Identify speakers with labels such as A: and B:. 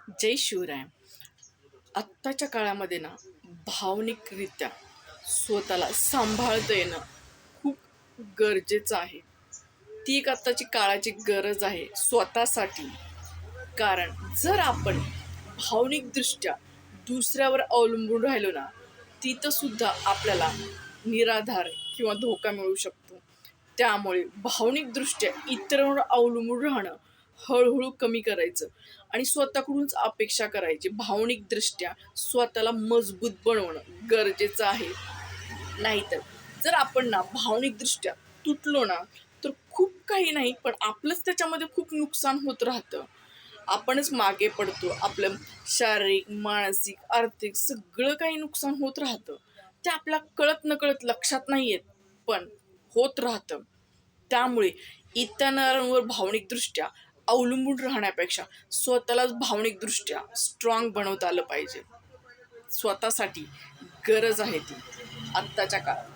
A: जय शिवराय. आत्ताच्या काळामध्ये ना भावनिकरित्या स्वतःला सांभाळता येणं खूप गरजेचं आहे. ती एक आत्ताची काळाची गरज आहे स्वतःसाठी. कारण जर आपण भावनिकदृष्ट्या दुसऱ्यावर अवलंबून राहिलो ना, तिथं सुद्धा आपल्याला निराधार किंवा धोका मिळू शकतो. त्यामुळे भावनिकदृष्ट्या इतरांवर अवलंबून राहणं हळूहळू कमी करायचं आणि स्वतःकडूनच अपेक्षा करायची. भावनिकदृष्ट्या स्वतःला मजबूत बनवणं गरजेचं आहे. नाहीतर जर आपण ना भावनिकदृष्ट्या तुटलो ना, तर खूप काही नाही, पण आपलंच त्याच्यामध्ये खूप नुकसान होत राहतं. आपणच मागे पडतो. आपलं शारीरिक, मानसिक, आर्थिक सगळं काही नुकसान होत राहतं. ते आपल्या कळत नकळत लक्षात नाही येत, पण होत राहतं. त्यामुळे इतरांवर भावनिकदृष्ट्या अवलंबून राहण्यापेक्षा स्वतःलाच भावनिकदृष्ट्या स्ट्रॉंग बनवता आलं पाहिजे. स्वतःसाठी गरज आहे ती आत्ताच्या काळात.